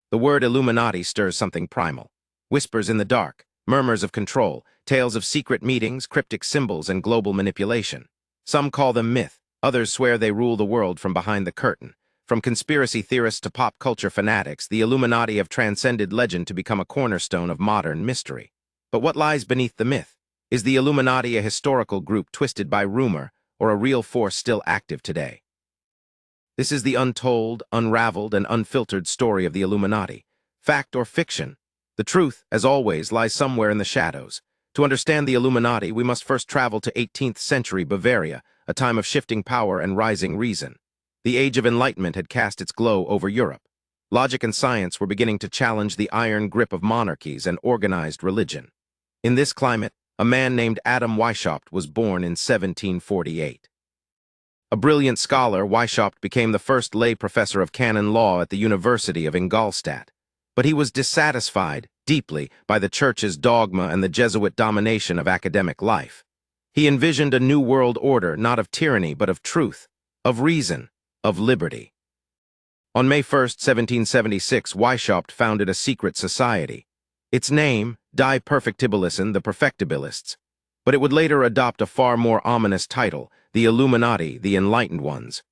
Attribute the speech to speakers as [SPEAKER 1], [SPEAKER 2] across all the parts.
[SPEAKER 1] The word Illuminati stirs something primal. Whispers in the dark, murmurs of control, tales of secret meetings, cryptic symbols, and global manipulation. Some call them myth, others swear they rule the world from behind the curtain. From conspiracy theorists to pop culture fanatics, the Illuminati have transcended legend to become a cornerstone of modern mystery. But what lies beneath the myth? Is the Illuminati a historical group twisted by rumor, or a real force still active today? This is the untold, unraveled, and unfiltered story of the Illuminati. Fact or fiction? The truth, as always, lies somewhere in the shadows. To understand the Illuminati, we must first travel to 18th century Bavaria, a time of shifting power and rising reason. The Age of Enlightenment had cast its glow over Europe. Logic and science were beginning to challenge the iron grip of monarchies and organized religion. In this climate, a man named Adam Weishaupt was born in 1748. A brilliant scholar, Weishaupt became the first lay professor of canon law at the University of Ingolstadt. But he was dissatisfied, deeply, by the Church's dogma and the Jesuit domination of academic life. He envisioned a new world order, not of tyranny, but of truth, of reason, of liberty. On May 1, 1776, Weishaupt founded a secret society. Its name, Die Perfectibilisten, the Perfectibilists, but it would later adopt a far more ominous title, the Illuminati, the Enlightened Ones.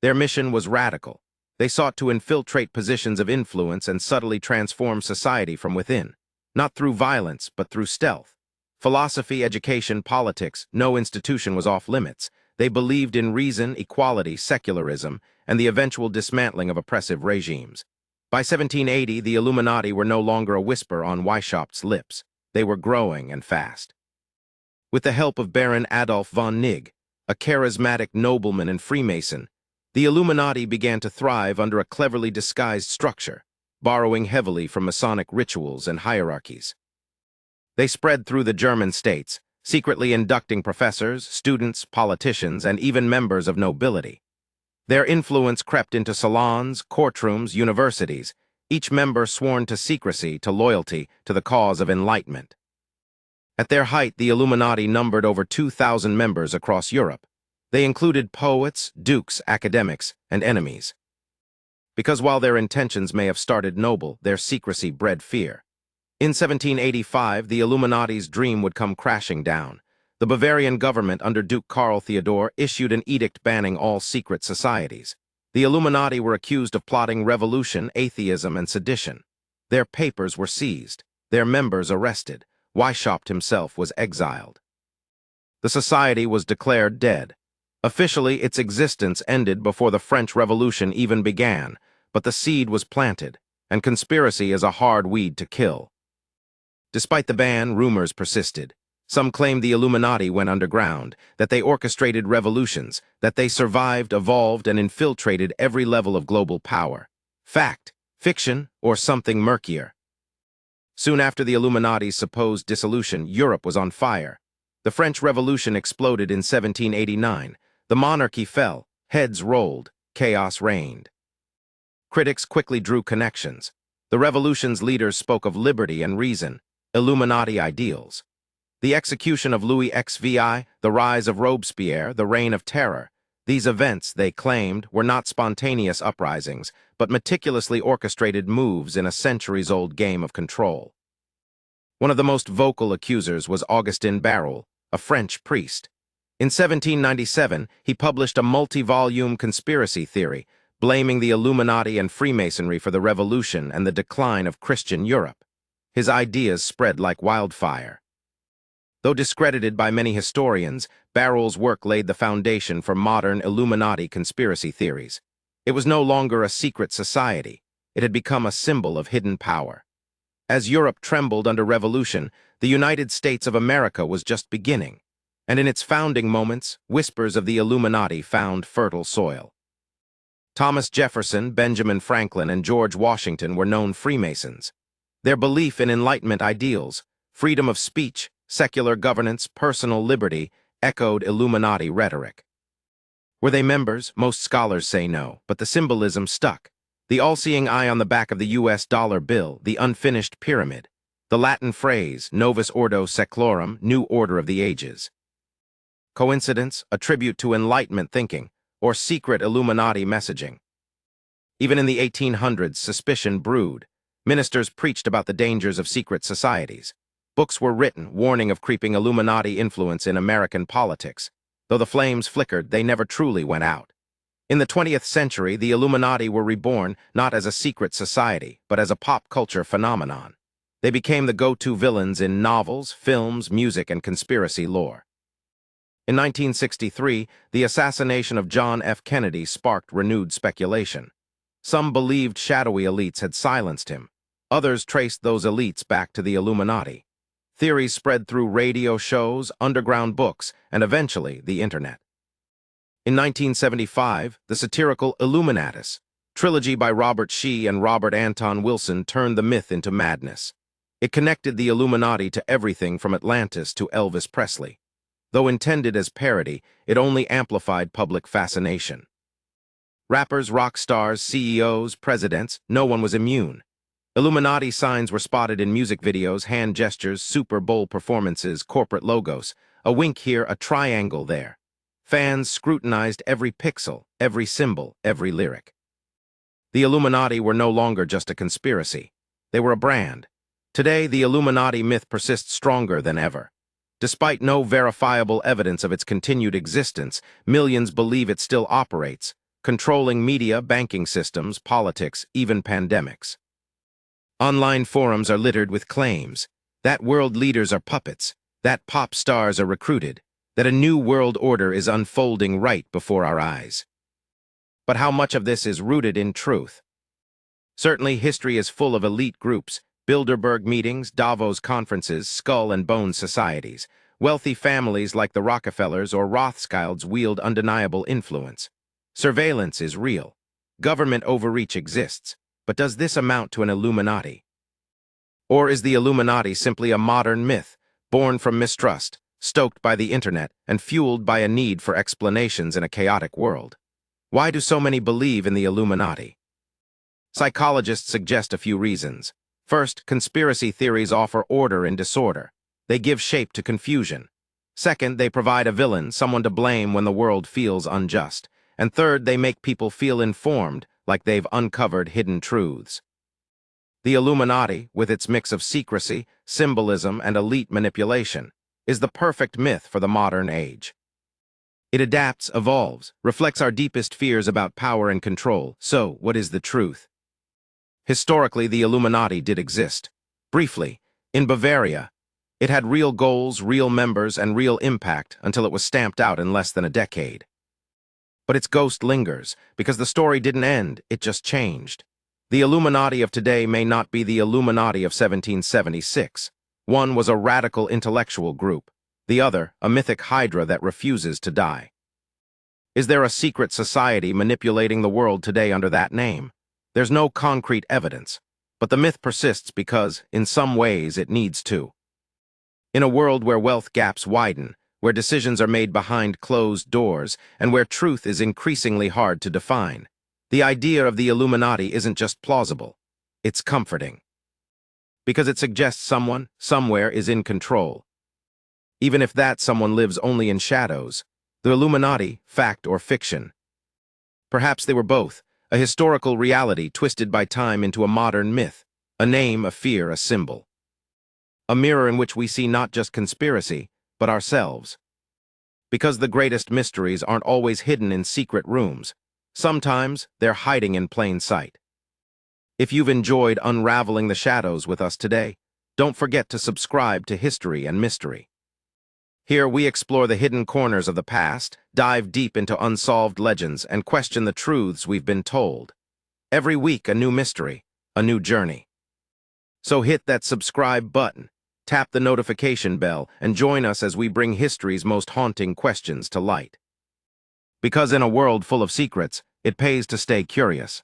[SPEAKER 1] Their mission was radical. They sought to infiltrate positions of influence and subtly transform society from within, not through violence, but through stealth. Philosophy, education, politics, no institution was off limits. They believed in reason, equality, secularism, and the eventual dismantling of oppressive regimes. By 1780, the Illuminati were no longer a whisper on Weishaupt's lips. They were growing and fast. With the help of Baron Adolf von Nigg, a charismatic nobleman and Freemason, the Illuminati began to thrive under a cleverly disguised structure, borrowing heavily from Masonic rituals and hierarchies. They spread through the German states, secretly inducting professors, students, politicians, and even members of nobility. Their influence crept into salons, courtrooms, universities, each member sworn to secrecy, to loyalty, to the cause of enlightenment. At their height, the Illuminati numbered over 2,000 members across Europe. They included poets, dukes, academics, and enemies. Because while their intentions may have started noble, their secrecy bred fear. In 1785, the Illuminati's dream would come crashing down. The Bavarian government under Duke Karl Theodor issued an edict banning all secret societies. The Illuminati were accused of plotting revolution, atheism, and sedition. Their papers were seized, their members arrested. Weishaupt himself was exiled. The society was declared dead. Officially, its existence ended before the French Revolution even began, but the seed was planted, and conspiracy is a hard weed to kill. Despite the ban, rumors persisted. Some claimed the Illuminati went underground, that they orchestrated revolutions, that they survived, evolved, and infiltrated every level of global power. Fact, fiction, or something murkier. Soon after the Illuminati's supposed dissolution, Europe was on fire. The French Revolution exploded in 1789. The monarchy fell, heads rolled, chaos reigned. Critics quickly drew connections. The revolution's leaders spoke of liberty and reason, Illuminati ideals. The execution of Louis XVI, the rise of Robespierre, the Reign of Terror. These events, they claimed, were not spontaneous uprisings, but meticulously orchestrated moves in a centuries-old game of control. One of the most vocal accusers was Augustin Barruel, a French priest. In 1797, he published a multi-volume conspiracy theory, blaming the Illuminati and Freemasonry for the revolution and the decline of Christian Europe. His ideas spread like wildfire. Though discredited by many historians, Barruel's work laid the foundation for modern Illuminati conspiracy theories. It was no longer a secret society. It had become a symbol of hidden power. As Europe trembled under revolution, the United States of America was just beginning, and in its founding moments, whispers of the Illuminati found fertile soil. Thomas Jefferson, Benjamin Franklin, and George Washington were known Freemasons. Their belief in Enlightenment ideals, freedom of speech, secular governance, personal liberty, echoed Illuminati rhetoric. Were they members? Most scholars say no, but the symbolism stuck. The all-seeing eye on the back of the US dollar bill, the unfinished pyramid, the Latin phrase, Novus Ordo Seclorum, New Order of the Ages. Coincidence, a tribute to Enlightenment thinking, or secret Illuminati messaging? Even in the 1800s, suspicion brewed. Ministers preached about the dangers of secret societies. Books were written warning of creeping Illuminati influence in American politics. Though the flames flickered, they never truly went out. In the 20th century, the Illuminati were reborn not as a secret society, but as a pop culture phenomenon. They became the go-to villains in novels, films, music, and conspiracy lore. In 1963, the assassination of John F. Kennedy sparked renewed speculation. Some believed shadowy elites had silenced him. Others traced those elites back to the Illuminati. Theories spread through radio shows, underground books, and eventually the internet. In 1975, the satirical Illuminatus, trilogy by Robert Shee and Robert Anton Wilson, turned the myth into madness. It connected the Illuminati to everything from Atlantis to Elvis Presley. Though intended as parody, it only amplified public fascination. Rappers, rock stars, CEOs, presidents, no one was immune. Illuminati signs were spotted in music videos, hand gestures, Super Bowl performances, corporate logos. A wink here, a triangle there. Fans scrutinized every pixel, every symbol, every lyric. The Illuminati were no longer just a conspiracy. They were a brand. Today, the Illuminati myth persists stronger than ever. Despite no verifiable evidence of its continued existence, millions believe it still operates, controlling media, banking systems, politics, even pandemics. Online forums are littered with claims that world leaders are puppets, that pop stars are recruited, that a new world order is unfolding right before our eyes. But how much of this is rooted in truth? Certainly, history is full of elite groups, Bilderberg meetings, Davos conferences, skull and bone societies. Wealthy families like the Rockefellers or Rothschilds wield undeniable influence. Surveillance is real. Government overreach exists. But does this amount to an Illuminati? Or is the Illuminati simply a modern myth, born from mistrust, stoked by the internet, and fueled by a need for explanations in a chaotic world? Why do so many believe in the Illuminati? Psychologists suggest a few reasons. First, conspiracy theories offer order in disorder. They give shape to confusion. Second, they provide a villain, someone to blame when the world feels unjust. And third, they make people feel informed, like they've uncovered hidden truths. The Illuminati, with its mix of secrecy, symbolism, and elite manipulation, is the perfect myth for the modern age. It adapts, evolves, reflects our deepest fears about power and control. So, what is the truth? Historically, the Illuminati did exist. Briefly, in Bavaria, it had real goals, real members, and real impact until it was stamped out in less than a decade. But its ghost lingers, because the story didn't end, it just changed. The Illuminati of today may not be the Illuminati of 1776. One was a radical intellectual group, the other a mythic hydra that refuses to die. Is there a secret society manipulating the world today under that name? There's no concrete evidence, but the myth persists because, in some ways, it needs to. In a world where wealth gaps widen, where decisions are made behind closed doors, and where truth is increasingly hard to define, the idea of the Illuminati isn't just plausible, it's comforting. Because it suggests someone, somewhere, is in control. Even if that someone lives only in shadows, the Illuminati, fact or fiction. Perhaps they were both, a historical reality twisted by time into a modern myth, a name, a fear, a symbol. A mirror in which we see not just conspiracy, but ourselves. Because the greatest mysteries aren't always hidden in secret rooms. Sometimes they're hiding in plain sight. If you've enjoyed unraveling the shadows with us today, don't forget to subscribe to History and Mystery. Here we explore the hidden corners of the past, dive deep into unsolved legends, and question the truths we've been told. Every week a new mystery, a new journey. So hit that subscribe button, tap the notification bell, and join us as we bring history's most haunting questions to light. Because in a world full of secrets, it pays to stay curious.